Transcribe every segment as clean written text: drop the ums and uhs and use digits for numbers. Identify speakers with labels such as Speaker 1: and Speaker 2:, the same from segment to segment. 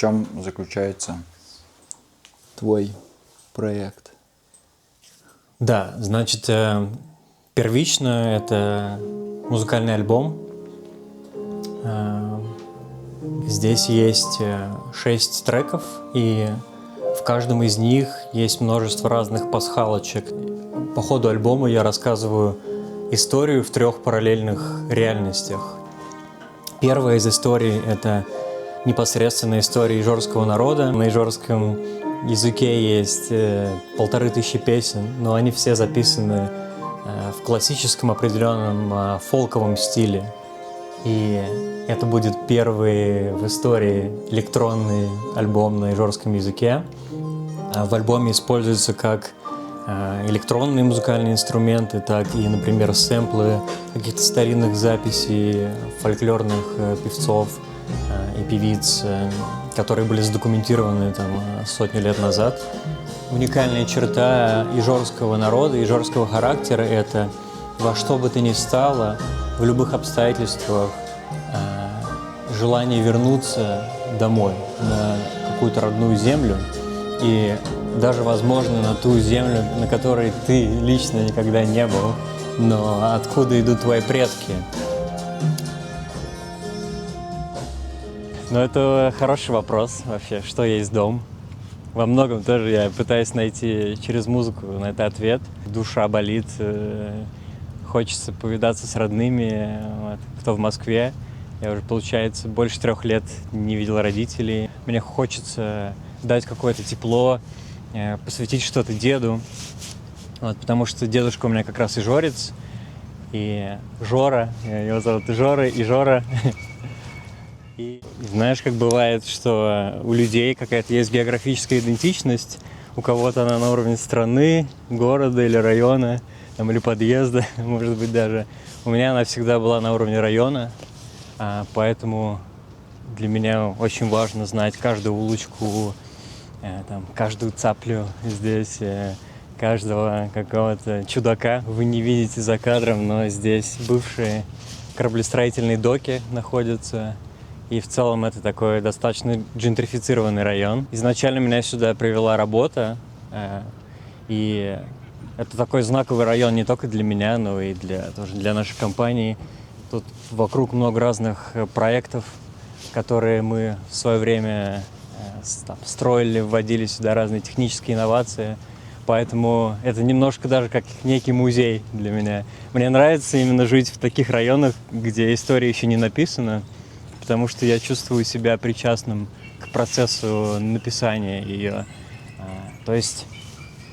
Speaker 1: чем заключается твой проект?
Speaker 2: Да, значит, первично это музыкальный альбом. Здесь есть 6 треков, и в каждом из них есть множество разных пасхалочек. По ходу альбома я рассказываю историю в 3 параллельных реальностях. Первая из историй — это непосредственно история ижорского народа. На ижорском языке есть 1500 песен, но они все записаны в классическом определенном фолковом стиле. И это будет первый в истории электронный альбом на ижорском языке. В альбоме используются как электронные музыкальные инструменты, так и, например, сэмплы каких-то старинных записей фольклорных певцов и певиц, которые были задокументированы сотни лет назад. Уникальная черта ижорского народа, ижорского характера — это во что бы то ни стало, в любых обстоятельствах, желание вернуться домой, на какую-то родную землю, и даже, возможно, на ту землю, на которой ты лично никогда не был, но откуда идут твои предки. Но это хороший вопрос вообще, что есть дом. Во многом тоже я пытаюсь найти через музыку на это ответ. Душа болит, хочется повидаться с родными, кто в Москве. Я уже, получается, больше 3 лет не видел родителей. Мне хочется дать какое-то тепло, посвятить что-то деду. Потому что дедушка у меня как раз ижорец. И Жора, его зовут Жора, и Жора. И знаешь, как бывает, что у людей какая-то есть географическая идентичность, у кого-то она на уровне страны, города или района, или подъезда, может быть, даже. У меня она всегда была на уровне района, поэтому для меня очень важно знать каждую улочку, каждую цаплю здесь, каждого какого-то чудака. Вы не видите за кадром, но здесь бывшие кораблестроительные доки находятся. И в целом это такой достаточно джентрифицированный район. Изначально меня сюда привела работа, и это такой знаковый район не только для меня, но и тоже для нашей компании. Тут вокруг много разных проектов, которые мы в свое время строили, вводили сюда разные технические инновации. Поэтому это немножко даже как некий музей для меня. Мне нравится именно жить в таких районах, где история еще не написана, потому что я чувствую себя причастным к процессу написания ее. То есть,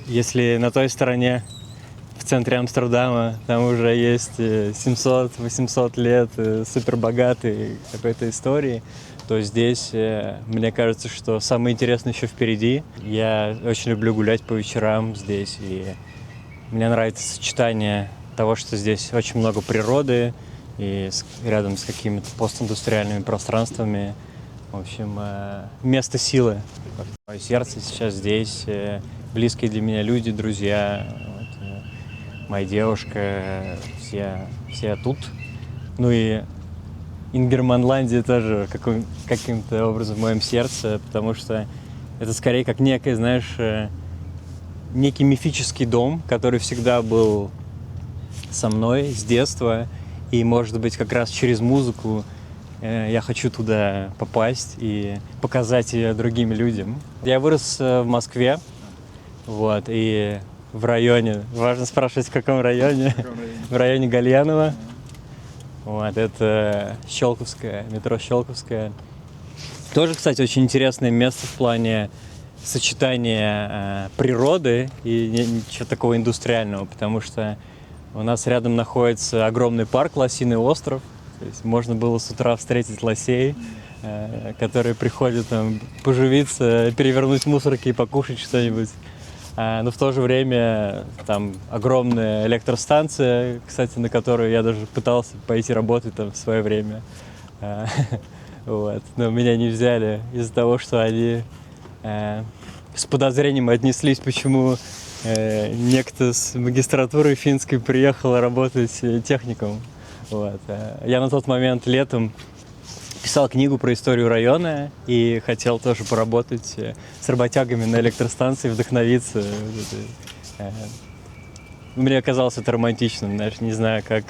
Speaker 2: если на той стороне, в центре Амстердама, там уже есть 700-800 лет супербогатой какой-то истории, то здесь, мне кажется, что самое интересное еще впереди. Я очень люблю гулять по вечерам здесь, и мне нравится сочетание того, что здесь очень много природы, и рядом с какими-то постиндустриальными пространствами. В общем, место силы. Мое сердце сейчас здесь, близкие для меня люди, друзья, моя девушка, все тут. Ну и Ингерманландия тоже каким-то образом в моем сердце, потому что это скорее как некий, знаешь, некий мифический дом, который всегда был со мной с детства. И, может быть, как раз через музыку я хочу туда попасть и показать ее другим людям. Я вырос в Москве, и в районе, важно спрашивать, в каком районе, в районе Гальянова. Это Щелковская, метро Щелковская. Тоже, кстати, очень интересное место в плане сочетания природы и ничего такого индустриального, потому что у нас рядом находится огромный парк «Лосиный остров». То есть можно было с утра встретить лосей, которые приходят поживиться, перевернуть мусорки и покушать что-нибудь. Но в то же время там огромная электростанция, кстати, на которую я даже пытался пойти работать в свое время. Но меня не взяли из-за того, что они с подозрением отнеслись, почему некто с магистратуры финской приехал работать техником. Я на тот момент летом писал книгу про историю района и хотел тоже поработать с работягами на электростанции, вдохновиться. Мне казалось это романтичным, знаешь, не знаю, как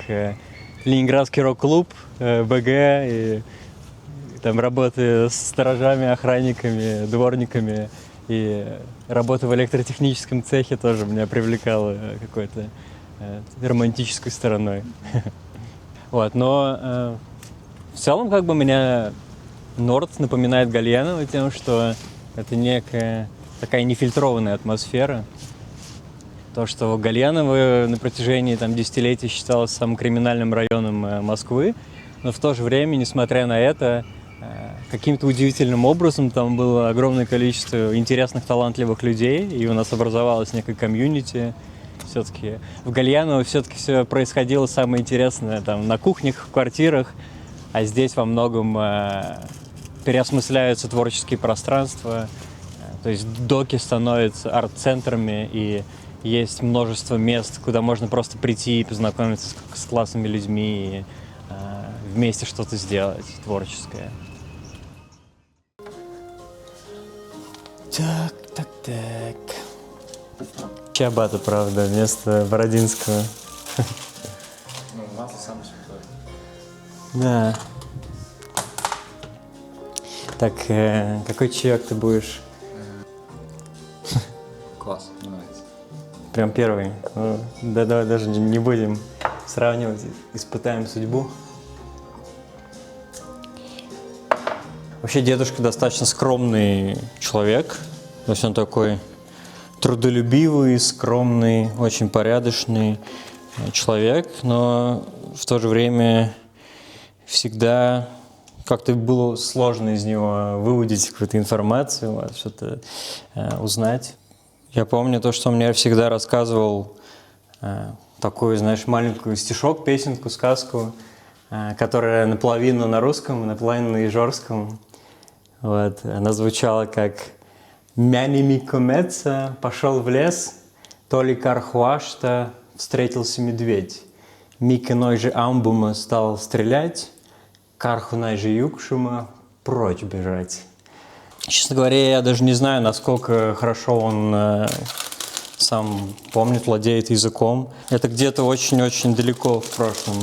Speaker 2: Ленинградский рок-клуб, БГ, и там работы с сторожами, охранниками, дворниками, и работа в электротехническом цехе тоже меня привлекала какой-то романтической стороной. Вот, но в целом как бы меня Норд напоминает Гальяново тем, что это некая такая нефильтрованная атмосфера. То, что Гальяново на протяжении десятилетий считалось самым криминальным районом Москвы, но в то же время, несмотря на это, каким-то удивительным образом там было огромное количество интересных, талантливых людей, и у нас образовалось некое комьюнити. Все-таки в Гальяново все-таки все происходило самое интересное там на кухнях, в квартирах, а здесь во многом переосмысляются творческие пространства, то есть доки становятся арт-центрами, и есть множество мест, куда можно просто прийти и познакомиться с классными людьми и вместе что-то сделать творческое. Так. Чиабатта, правда, вместо Бородинского.
Speaker 1: Ну, масло самое святое.
Speaker 2: Да. Так, какой чаек ты будешь?
Speaker 1: Класс, мне нравится.
Speaker 2: Прям первый. Ну, да, давай даже не будем сравнивать, испытаем судьбу. Вообще дедушка достаточно скромный человек, то есть он такой трудолюбивый, скромный, очень порядочный человек, но в то же время всегда как-то было сложно из него выудить какую-то информацию, что-то узнать. Я помню то, что он мне всегда рассказывал такую, знаешь, маленькую стишок, песенку, сказку, которая наполовину на русском, наполовину на ижорском. Вот. Она звучала как «Мяни комеца пошел в лес, то ли кархуашта встретился медведь. Микиной же амбума стал стрелять, кархунай же юкшума прочь бежать». Честно говоря, я даже не знаю, насколько хорошо он сам помнит, владеет языком. Это где-то очень-очень далеко в прошлом.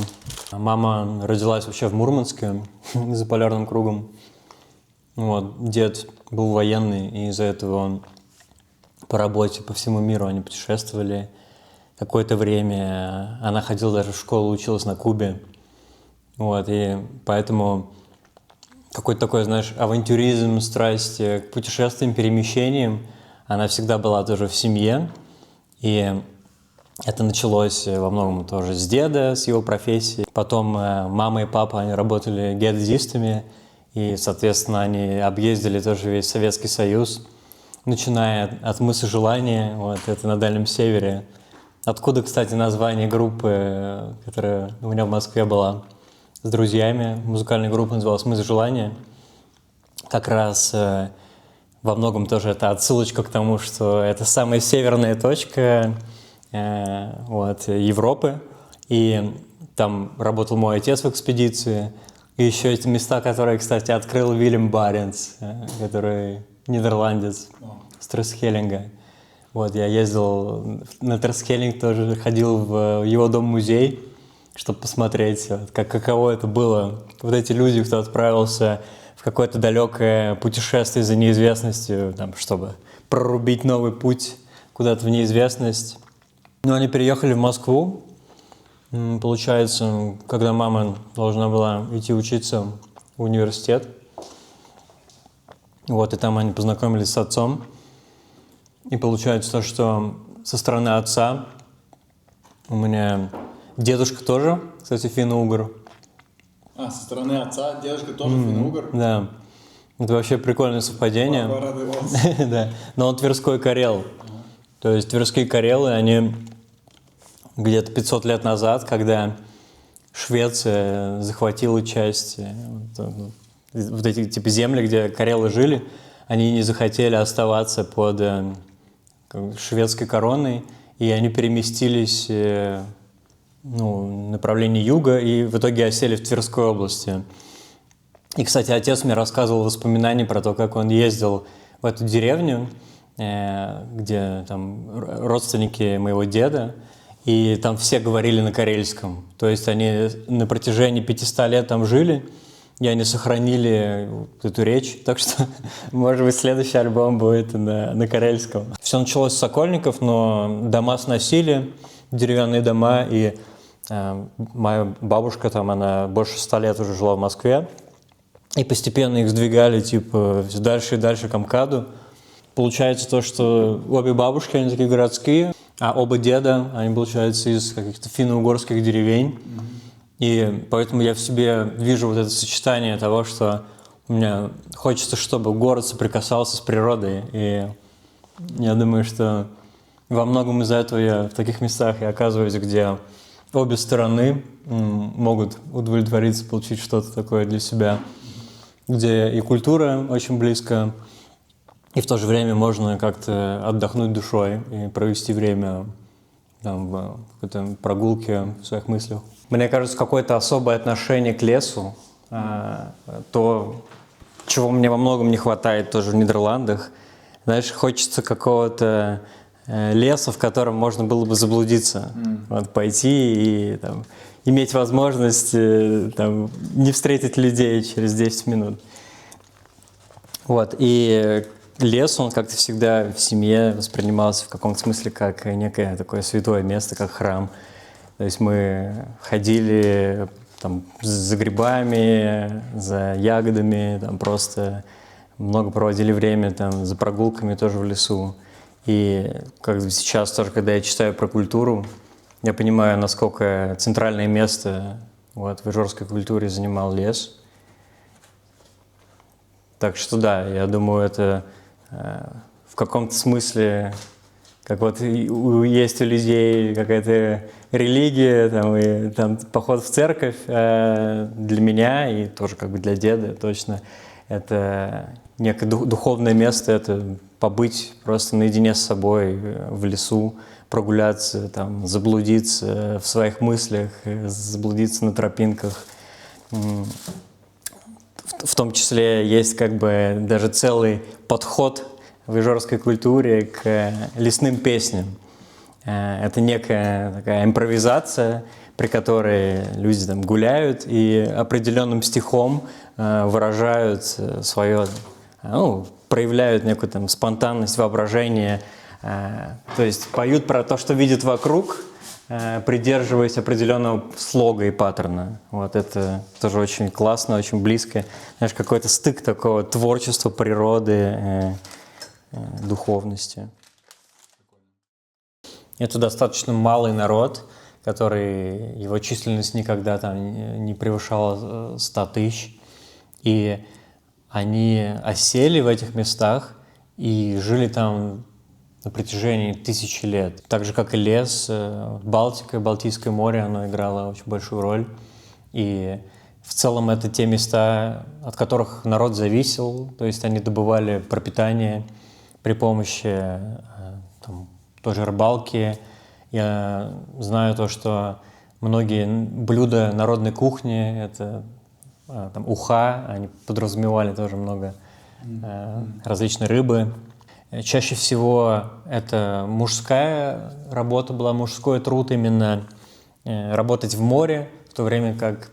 Speaker 2: Мама родилась вообще в Мурманске, за полярным кругом. Вот. Дед был военный, и из-за этого он по работе по всему миру они путешествовали. Какое-то время она ходила даже в школу, училась на Кубе. Вот. И поэтому какой-то такой, знаешь, авантюризм, страсть к путешествиям, перемещениям, она всегда была тоже в семье. И это началось во многом тоже с деда, с его профессии. Потом мама и папа, они работали геодезистами, и, соответственно, они объездили тоже весь Советский Союз, начиная от мыса Желания, вот, это на Дальнем Севере. Откуда, кстати, название группы, которая у меня в Москве была с друзьями. Музыкальная группа называлась «Мыс Желания». Как раз во многом тоже это отсылочка к тому, что это самая северная точка Европы. И там работал мой отец в экспедиции. И еще эти места, которые, кстати, открыл Вильям Баренц, который нидерландец, с Терскеллинга. Вот, я ездил на Терскеллинг, тоже ходил в его дом-музей, чтобы посмотреть, каково это было. Вот эти люди, кто отправился в какое-то далекое путешествие за неизвестностью, чтобы прорубить новый путь куда-то в неизвестность. Но они переехали в Москву. Получается, когда мама должна была идти учиться в университет, вот, и там они познакомились с отцом. И получается то, что со стороны отца у меня дедушка тоже, кстати, финно-угор.
Speaker 1: А, со стороны отца дедушка тоже финно-угор?
Speaker 2: Да. Это вообще прикольное совпадение. Да. Но он тверской карел. То есть тверские карелы, они где-то 500 лет назад, когда Швеция захватила часть вот эти типа земли, где карелы жили, они не захотели оставаться под шведской короной, и они переместились в направлении юга и в итоге осели в Тверской области. И, кстати, отец мне рассказывал воспоминания про то, как он ездил в эту деревню, где там родственники моего деда, и там все говорили на карельском. То есть они на протяжении 500 лет там жили, и они сохранили эту речь. Так что, может быть, следующий альбом будет на карельском. Все началось с Сокольников, но дома сносили, деревянные дома, и моя бабушка там, она больше 100 лет уже жила в Москве, и постепенно их сдвигали, типа, все дальше и дальше к МКАДу. Получается то, что обе бабушки, они такие городские, а оба деда, они, получается, из каких-то финно-угорских деревень. И поэтому я в себе вижу вот это сочетание того, что мне хочется, чтобы город соприкасался с природой. И я думаю, что во многом из-за этого я в таких местах и оказываюсь, где обе стороны могут удовлетвориться, получить что-то такое для себя, где и культура очень близко, и в то же время можно как-то отдохнуть душой и провести время там, в какой-то прогулке в своих мыслях. Мне кажется, какое-то особое отношение к лесу, то, чего мне во многом не хватает тоже в Нидерландах. Знаешь, хочется какого-то леса, в котором можно было бы заблудиться, вот, пойти и там, иметь возможность там, не встретить людей через 10 минут. Вот, и лес, он как-то всегда в семье воспринимался в каком-то смысле как некое такое святое место, как храм. То есть мы ходили там, за грибами, за ягодами, там, просто много проводили время там, за прогулками тоже в лесу. И как сейчас тоже, когда я читаю про культуру, я понимаю, насколько центральное место вот, в ижорской культуре занимал лес. Так что да, я думаю, это в каком-то смысле, как вот есть у людей какая-то религия, там, и там поход в церковь, для меня и тоже как бы для деда точно, это некое духовное место, это побыть просто наедине с собой в лесу, прогуляться, там, заблудиться в своих мыслях, заблудиться на тропинках. В том числе есть как бы даже целый подход в ижорской культуре к лесным песням. Это некая такая импровизация, при которой люди там гуляют и определенным стихом выражают свое, ну, проявляют некую там спонтанность, воображение, то есть поют про то, что видят вокруг, придерживаясь определенного слога и паттерна. Вот это тоже очень классно, очень близко. Знаешь, какой-то стык такого творчества, природы, духовности. Это достаточно малый народ, который, его численность никогда там не превышала 100 тысяч. И они осели в этих местах и жили там на протяжении 1000 лет. Так же, как и лес, Балтика, Балтийское море, оно играло очень большую роль. И в целом это те места, от которых народ зависел, то есть они добывали пропитание при помощи там, тоже рыбалки. Я знаю то, что многие блюда народной кухни, это там, уха, они подразумевали тоже много различной рыбы. Чаще всего это мужская работа была, мужской труд именно работать в море, в то время как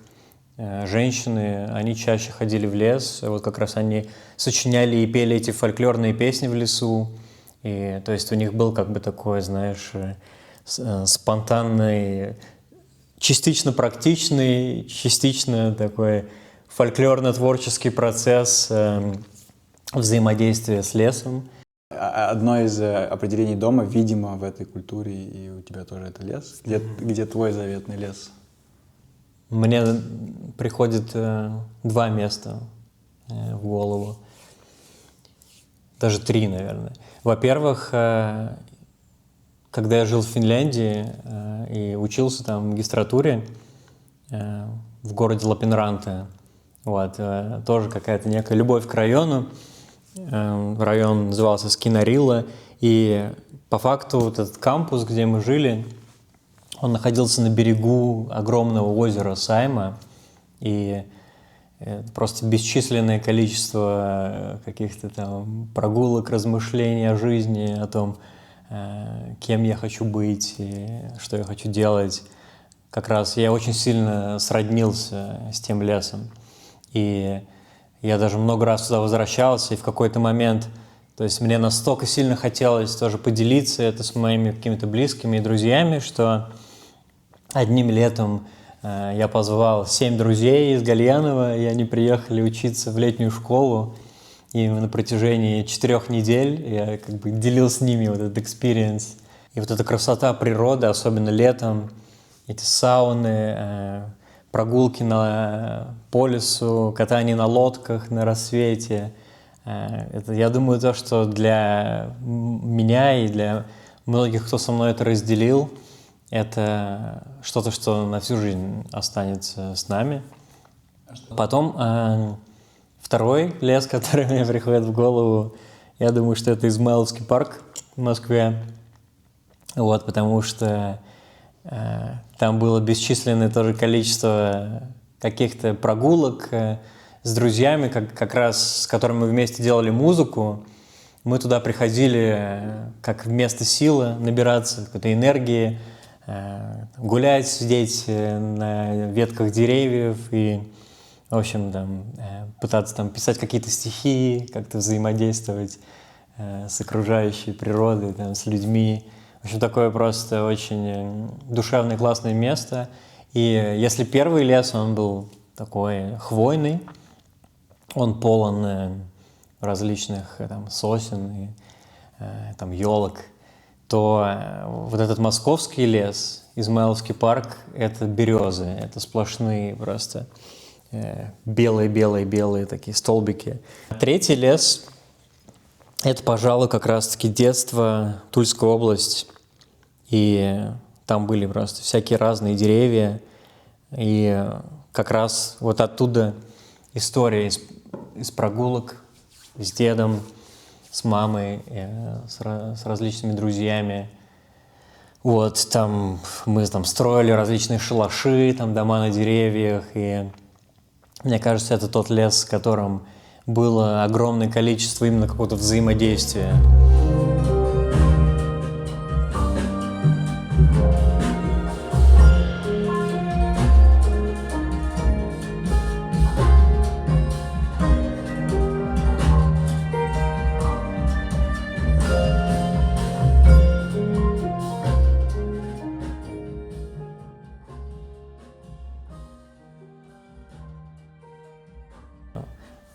Speaker 2: женщины, они чаще ходили в лес, вот как раз они сочиняли и пели эти фольклорные песни в лесу, и то есть у них был как бы такой, знаешь, спонтанный, частично практичный, частично такой фольклорно-творческий процесс взаимодействия с лесом.
Speaker 1: Одно из определений дома, видимо, в этой культуре, и у тебя тоже это лес. Где твой заветный лес?
Speaker 2: Мне приходит 2 места в голову. Даже 3, наверное. Во-первых, когда я жил в Финляндии и учился там в магистратуре в городе Лапинранте, вот, тоже какая-то некая любовь к району. Район назывался Скинарилла, и по факту вот этот кампус, где мы жили, он находился на берегу огромного озера Сайма, и просто бесчисленное количество каких-то там прогулок, размышлений о жизни, о том, кем я хочу быть и что я хочу делать. Как раз я очень сильно сроднился с тем лесом. И я даже много раз туда возвращался, и в какой-то момент, то есть мне настолько сильно хотелось тоже поделиться это с моими какими-то близкими и друзьями, что одним летом я позвал 7 друзей из Гальянова, и они приехали учиться в летнюю школу. И на протяжении 4 недель я как бы делил с ними вот этот экспириенс. И вот эта красота природы, особенно летом, эти сауны, прогулки по лесу, катание на лодках на рассвете. Это, я думаю, то, что для меня и для многих, кто со мной это разделил, это что-то, что на всю жизнь останется с нами. Потом второй лес, который мне приходит в голову, я думаю, что это Измайловский парк в Москве. Вот, потому что там было бесчисленное тоже количество каких-то прогулок с друзьями, как раз с которыми мы вместе делали музыку. Мы туда приходили как вместо силы набираться какой-то энергии, гулять, сидеть на ветках деревьев и, в общем, там, пытаться там писать какие-то стихи, как-то взаимодействовать с окружающей природой, там, с людьми. В общем, такое просто очень душевное, классное место. И если первый лес, он был такой хвойный, он полон различных там, сосен и там, елок, то вот этот московский лес, Измайловский парк, это березы, это сплошные просто белые-белые-белые такие столбики. Третий лес – это, пожалуй, как раз-таки детство, Тульская область. И там были просто всякие разные деревья. И как раз вот оттуда история из прогулок с дедом, с мамой, с различными друзьями. Вот, там мы там строили различные шалаши, там дома на деревьях. И мне кажется, это тот лес, в котором было огромное количество именно какого-то взаимодействия.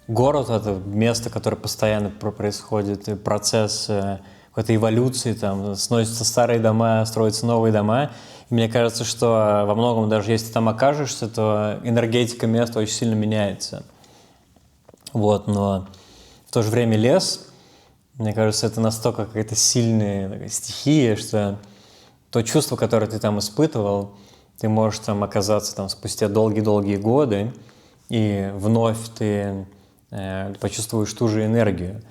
Speaker 2: Город — это место, которое постоянно происходит, процесс какой-то эволюции, там сносятся старые дома, строятся новые дома. И мне кажется, что во многом, даже если ты там окажешься, то энергетика места очень сильно меняется. Вот, но в то же время лес, мне кажется, это настолько какая-то сильная такая стихия, что то чувство, которое ты там испытывал, ты можешь там оказаться там спустя долгие-долгие годы, и вновь ты почувствуешь ту же энергию.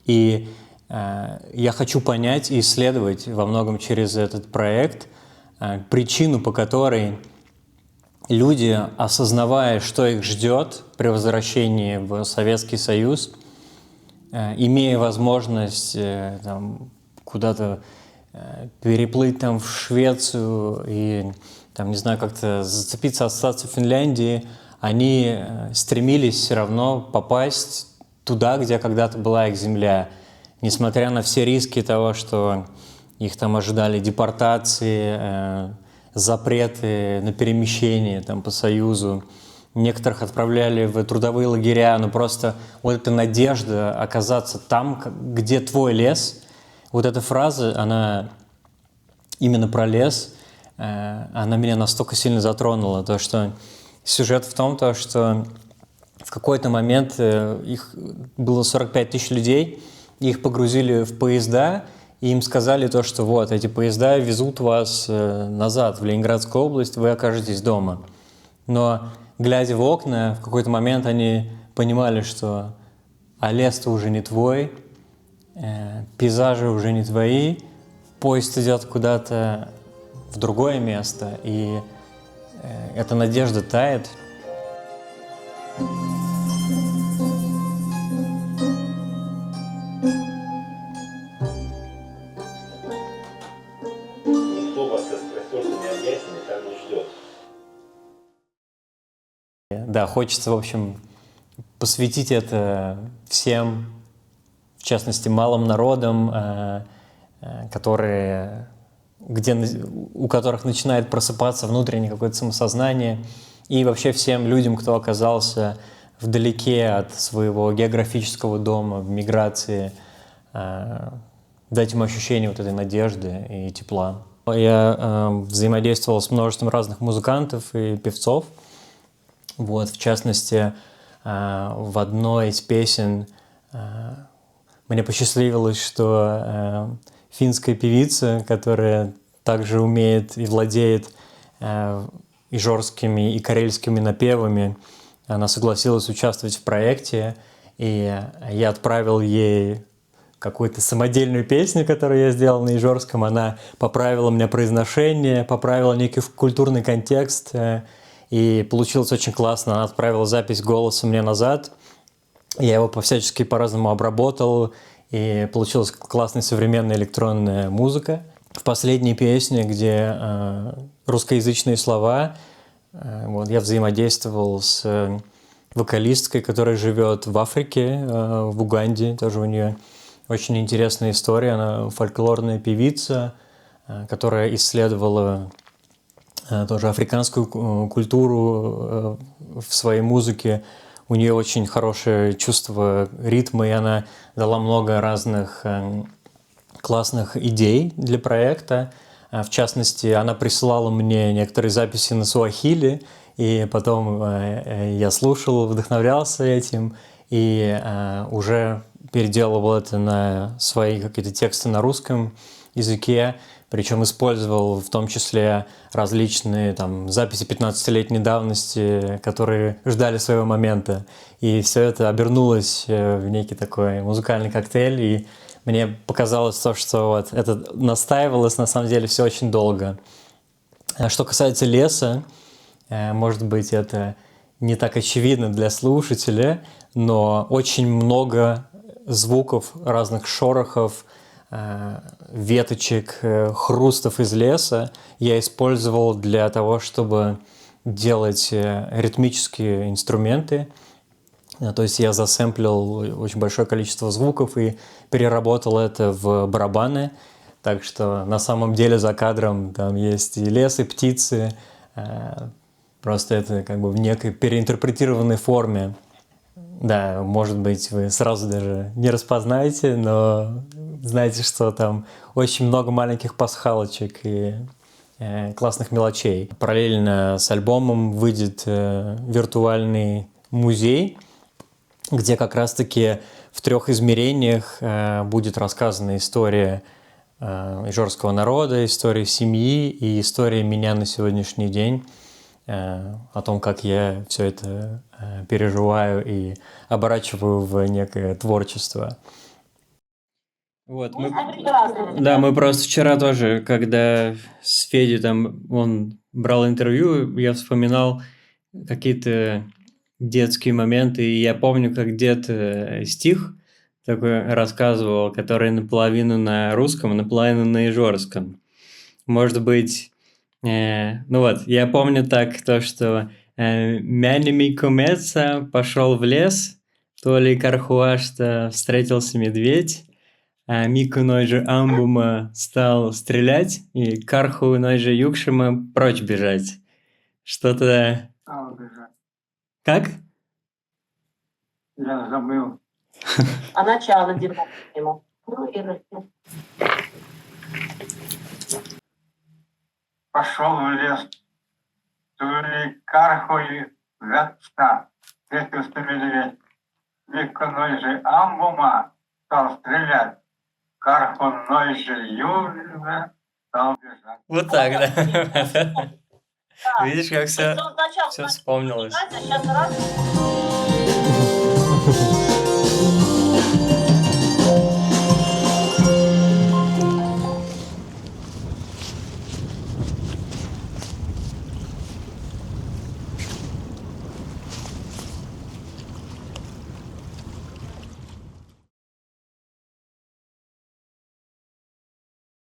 Speaker 2: И я хочу понять и исследовать во многом через этот проект причину, по которой люди, осознавая, что их ждет при возвращении в Советский Союз, имея возможность там, куда-то переплыть там, в Швецию и, там, не знаю, как-то зацепиться, остаться в Финляндии, они стремились все равно попасть туда, где когда-то была их земля, несмотря на все риски того, что их там ожидали депортации, запреты на перемещение там, по Союзу. Некоторых отправляли в трудовые лагеря, но просто вот эта надежда оказаться там, где твой лес, вот эта фраза, она именно про лес, она меня настолько сильно затронула, то что сюжет в том, что в какой-то момент их было 45 тысяч людей, их погрузили в поезда, и им сказали то, что вот, эти поезда везут вас назад в Ленинградскую область, вы окажетесь дома. Но, глядя в окна, в какой-то момент они понимали, что лес-то уже не твой, пейзажи уже не твои, поезд идет куда-то в другое место, и эта надежда тает. Да, хочется, в общем, посвятить это всем, в частности, малым народам, которые, у которых начинает просыпаться внутреннее какое-то самосознание, и вообще всем людям, кто оказался вдалеке от своего географического дома, в миграции, дать им ощущение вот этой надежды и тепла. Я взаимодействовал с множеством разных музыкантов и певцов. Вот, в частности, в одной из песен мне посчастливилось, что финская певица, которая также умеет и владеет ижорскими и карельскими напевами, она согласилась участвовать в проекте, и я отправил ей какую-то самодельную песню, которую я сделал на ижорском. Она поправила мне произношение, поправила некий культурный контекст, и получилось очень классно. Она отправила запись голоса мне назад. Я его всячески по-разному обработал, и получилась классная современная электронная музыка. В последней песне, где русскоязычные слова, вот, я взаимодействовал с вокалисткой, которая живет в Африке, в Уганде. Тоже у нее очень интересная история. Она фольклорная певица, которая исследовала тоже африканскую культуру в своей музыке. У нее очень хорошее чувство ритма, и она дала много разных классных идей для проекта. В частности, она присылала мне некоторые записи на суахили, и потом я слушал, вдохновлялся этим, и уже переделывал это на свои какие-то тексты на русском языке, причем использовал в том числе различные там записи 15-летней давности, которые ждали своего момента. И все это обернулось в некий такой музыкальный коктейль, и мне показалось то, что вот это настаивалось на самом деле все очень долго. Что касается леса, может быть, это не так очевидно для слушателя, но очень много звуков, разных шорохов, веточек, хрустов из леса я использовал для того, чтобы делать ритмические инструменты. То есть я засэмплил очень большое количество звуков и переработал это в барабаны. Так что на самом деле за кадром там есть и лес, и птицы. Просто это как бы в некой переинтерпретированной форме. Да, может быть, вы сразу даже не распознаете, но знаете, что там очень много маленьких пасхалочек и классных мелочей. Параллельно с альбомом выйдет виртуальный музей, где как раз-таки в 3 измерениях будет рассказана история ижорского народа, история семьи и история меня на сегодняшний день, о том, как я все это переживаю и оборачиваю в некое творчество. Вот, мы просто вчера тоже, когда с Федей там он брал интервью, я вспоминал какие-то детские моменты, и я помню, как дед стих такой рассказывал, который наполовину на русском, а наполовину на ижорском. Может быть, ну вот, я помню так то, что «Мяни кумеца пошел в лес, то ли кархуашта встретился медведь, а Мику Нойжи Амбума стал стрелять, и Карху Нойжи Юкшима прочь бежать». Что-то... Как?
Speaker 3: Я забыл.
Speaker 4: А начало ему. Ну и
Speaker 3: Пошел в лес, тули кархою вятца, встретился медведь. Виконой же амбума стал стрелять. Кархоной же южно стал бежать.
Speaker 2: Вот так, да. Видишь, как все вспомнилось.
Speaker 4: Сейчас раз.